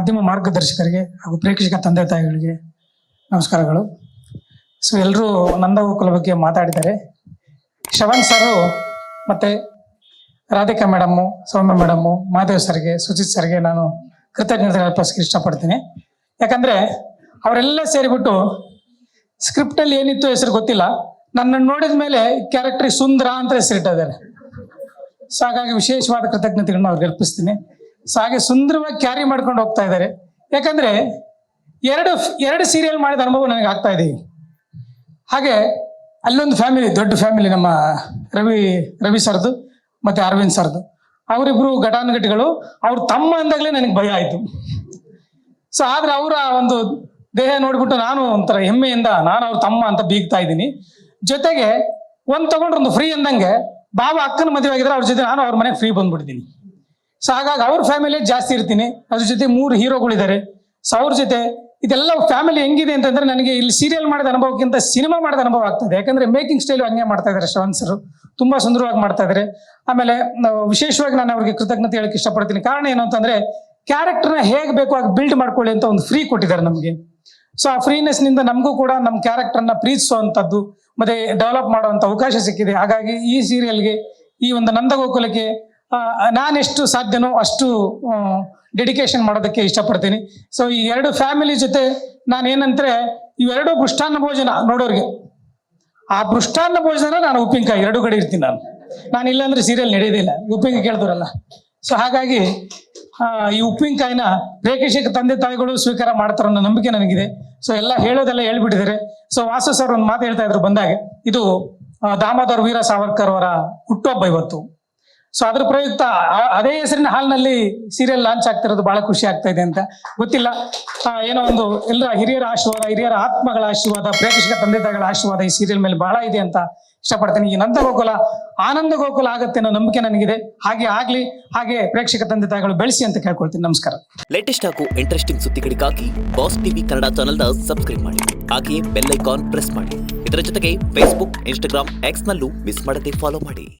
ಮಾಧ್ಯಮ ಮಾರ್ಗದರ್ಶಕರಿಗೆ ಹಾಗೂ ಪ್ರೇಕ್ಷಕ ತಂದೆ ತಾಯಿಗಳಿಗೆ ನಮಸ್ಕಾರಗಳು. ಸೊ ಎಲ್ಲರೂ ನಂದಗೋಕುಲ ಬಗ್ಗೆ ಮಾತಾಡಿದ್ದಾರೆ. ಶ್ರವಣ್ ಸರು ಮತ್ತು ರಾಧಿಕಾ ಮೇಡಮ್ಮು, ಸೌಮ್ಯ ಮೇಡಮ್ಮು, ಮಾಧವ್ ಸರ್ಗೆ, ಸುಜಿತ್ ಸರ್ಗೆ ನಾನು ಕೃತಜ್ಞತೆ ಅರ್ಪಿಸಕ್ಕೆ ಇಷ್ಟಪಡ್ತೀನಿ. ಯಾಕಂದರೆ ಅವರೆಲ್ಲ ಸೇರಿಬಿಟ್ಟು ಸ್ಕ್ರಿಪ್ಟಲ್ಲಿ ಏನಿತ್ತು ಹೆಸರು ಗೊತ್ತಿಲ್ಲ, ನನ್ನನ್ನು ನೋಡಿದ ಮೇಲೆ ಕ್ಯಾರೆಕ್ಟ್ರಿಗೆ ಸುಂದರ ಅಂತ ಹೆಸರಿಟ್ಟಿದ್ದಾರೆ. ಸೊ ಹಾಗಾಗಿ ವಿಶೇಷವಾದ ಕೃತಜ್ಞತೆಗಳನ್ನ ಅವ್ರಿಗೆ ಅರ್ಪಿಸ್ತೀನಿ. ಸೊ ಹಾಗೆ ಸುಂದರವಾಗಿ ಕ್ಯಾರಿ ಮಾಡ್ಕೊಂಡು ಹೋಗ್ತಾ ಇದ್ದಾರೆ. ಯಾಕಂದರೆ ಎರಡು ಸೀರಿಯಲ್ ಮಾಡಿದ ಅನುಭವ ನನಗೆ ಆಗ್ತಾ ಇದೆ. ಹಾಗೆ ಅಲ್ಲೊಂದು ಫ್ಯಾಮಿಲಿ, ದೊಡ್ಡ ಫ್ಯಾಮಿಲಿ, ನಮ್ಮ ರವಿ ಸರ್ದು ಮತ್ತು ಅರವಿಂದ್ ಸರ್ದು, ಅವರಿಬ್ರು ಘಟಾನುಘಟಿಗಳು. ಅವ್ರ ತಮ್ಮ ಅಂದಾಗಲೇ ನನಗೆ ಭಯ ಆಯಿತು. ಸೊ ಆದರೆ ಅವರ ಒಂದು ದೇಹ ನೋಡಿಬಿಟ್ಟು ನಾನು ಒಂಥರ ಹೆಮ್ಮೆಯಿಂದ ನಾನು ಅವ್ರ ತಮ್ಮ ಅಂತ ಬೀಗ್ತಾ ಇದ್ದೀನಿ. ಜೊತೆಗೆ ಒಂದು ತಗೊಂಡ್ರೆ ಒಂದು ಫ್ರೀ ಅಂದಂಗೆ ಬಾಬಾ ಅಕ್ಕನ ಮದುವೆ ಆಗಿದ್ರೆ ಅವ್ರ ಜೊತೆ ನಾನು ಅವ್ರ ಮನೆಗೆ ಫ್ರೀ ಬಂದ್ಬಿಡ್ತೀನಿ. ಸೊ ಹಾಗಾಗಿ ಅವ್ರ ಫ್ಯಾಮಿಲಿ ಜಾಸ್ತಿ ಇರ್ತೀನಿ. ಅದ್ರ ಜೊತೆ 3 ಹೀರೋಗಳಿದ್ದಾರೆ. ಸೊ ಅವ್ರ ಜೊತೆ ಇದೆಲ್ಲ ಫ್ಯಾಮಿಲಿ ಹೆಂಗಿದೆ ಅಂತಂದ್ರೆ ನನಗೆ ಇಲ್ಲಿ ಸೀರಿಯಲ್ ಮಾಡಿದ ಅನುಭವಕ್ಕಿಂತ ಸಿನಿಮಾ ಮಾಡಿದ ಅನುಭವ ಆಗ್ತದೆ. ಯಾಕಂದ್ರೆ ಮೇಕಿಂಗ್ ಸ್ಟೈಲ್ ಹಂಗೆ ಮಾಡ್ತಾ ಇದ್ದಾರೆ ಶ್ರವಣ್ ಸರ್, ತುಂಬಾ ಸುಂದರವಾಗಿ ಮಾಡ್ತಾ ಇದ್ದಾರೆ. ಆಮೇಲೆ ವಿಶೇಷವಾಗಿ ನಾನು ಅವ್ರಿಗೆ ಕೃತಜ್ಞತೆ ಹೇಳಕ್ಕೆ ಇಷ್ಟಪಡ್ತೀನಿ. ಕಾರಣ ಏನು ಅಂತಂದ್ರೆ ಕ್ಯಾರೆಕ್ಟರ್ನ ಹೇಗೆ ಬೇಕು ಆಗ ಬಿಲ್ಡ್ ಮಾಡ್ಕೊಳ್ಳಿ ಅಂತ ಒಂದು ಫ್ರೀ ಕೊಟ್ಟಿದ್ದಾರೆ ನಮಗೆ. ಸೊ ಆ ಫ್ರೀನೆಸ್ನಿಂದ ನಮಗೂ ಕೂಡ ನಮ್ಮ ಕ್ಯಾರೆಕ್ಟರ್ನ ಪ್ರೀತಿಸುವಂಥದ್ದು ಮತ್ತೆ ಡೆವಲಪ್ ಮಾಡುವಂಥ ಅವಕಾಶ ಸಿಕ್ಕಿದೆ. ಹಾಗಾಗಿ ಈ ಸೀರಿಯಲ್ಗೆ, ಈ ಒಂದು ನಂದಗೋಕುಲಕ್ಕೆ ನಾನೆಷ್ಟು ಸಾಧ್ಯನೋ ಅಷ್ಟು ಡೆಡಿಕೇಶನ್ ಮಾಡೋದಕ್ಕೆ ಇಷ್ಟಪಡ್ತೀನಿ. ಸೊ ಈ 2 ಫ್ಯಾಮಿಲಿ ಜೊತೆ ನಾನೇನಂದ್ರೆ ಇವೆರಡು ಮೃಷ್ಟಾನ್ನ ಭೋಜನ ನೋಡೋರಿಗೆ, ಆ ಮೃಷ್ಟಾನ್ನ ಭೋಜನ ನಾನು ಉಪ್ಪಿನಕಾಯಿ 2 ಕಡೆ ಇರ್ತೀನಿ. ನಾನು ಇಲ್ಲಾಂದ್ರೆ ಸೀರಿಯಲ್ ನಡೆಯೋದಿಲ್ಲ, ಉಪ್ಪಿನಕಾಯಿ ಕೇಳಿದ್ರಲ್ಲ. ಸೊ ಹಾಗಾಗಿ ಈ ಉಪ್ಪಿನಕಾಯಿನ ಪ್ರೇಕ್ಷಕ ತಂದೆ ತಾಯಿಗಳು ಸ್ವೀಕಾರ ಮಾಡ್ತಾರೋ ಅನ್ನೋ ನಂಬಿಕೆ ನನಗಿದೆ. ಸೊ ಎಲ್ಲ ಹೇಳೋದೆಲ್ಲ ಹೇಳ್ಬಿಟ್ಟಿದ್ದಾರೆ. ಸೊ ವಾಸು ಸರ್ ಒಂದು ಮಾತು ಹೇಳ್ತಾ ಇದ್ರು ಬಂದಾಗ, ಇದು ದಾಮೋದರ್ ವೀರ ಸಾವರ್ಕರ್ ಅವರ ಹುಟ್ಟುಹಬ್ಬ ಇವತ್ತು. ಸೊ ಅದ್ರ ಪ್ರಯುಕ್ತ ಅದೇ ಹೆಸರಿನ ಹಾಲ್ನಲ್ಲಿ ಸೀರಿಯಲ್ ಲಾಂಚ್ ಆಗ್ತಿರೋದು ಬಹಳ ಖುಷಿ ಆಗ್ತಾ ಇದೆ ಅಂತ ಗೊತ್ತಿಲ್ಲ. ಏನೋ ಒಂದು ಎಲ್ಲರ ಹಿರಿಯರ ಆಶೀರ್ವಾದ, ಹಿರಿಯರ ಆತ್ಮಗಳ ಆಶೀರ್ವಾದ, ಪ್ರೇಕ್ಷಕ ತಂದೆ ತಾಯಿಗಳ ಆಶೀರ್ವಾದ ಈ ಸೀರಿಯಲ್ ಮೇಲೆ ಬಹಳ ಇದೆ ಅಂತ ಇಷ್ಟಪಡ್ತೀನಿ. ಈ ನಂದಗೋಕುಲ ಆನಂದ ಗೋಕುಲ ಆಗತ್ತೆ ಅನ್ನೋ ನಂಬಿಕೆ ನನಗಿದೆ. ಹಾಗೆ ಆಗ್ಲಿ, ಹಾಗೆ ಪ್ರೇಕ್ಷಕ ತಂದೆ ತಾಯಿಗಳು ಬೆಳೆಸಿ ಅಂತ ಕೇಳ್ಕೊಳ್ತೀನಿ. ನಮಸ್ಕಾರ. ಲೇಟೆಸ್ಟ್ ಹಾಗೂ ಇಂಟ್ರೆಸ್ಟಿಂಗ್ ಸುದ್ದಿಗಳಿಗಾಗಿ ಬಾಸ್ ಟಿವಿ ಕನ್ನಡ ಚಾನೆಲ್ನ ಸಬ್ಸ್ಕ್ರೈಬ್ ಮಾಡಿ. ಹಾಗೆಯೇ ಬೆಲ್ ಐಕಾನ್ ಪ್ರೆಸ್ ಮಾಡಿ. ಇದರ ಜೊತೆಗೆ ಫೇಸ್ಬುಕ್, ಇನ್ಸ್ಟಾಗ್ರಾಮ್, ಎಕ್ಸ್ ನಲ್ಲೂ ಮಿಸ್ ಮಾಡದೆ ಫಾಲೋ ಮಾಡಿ.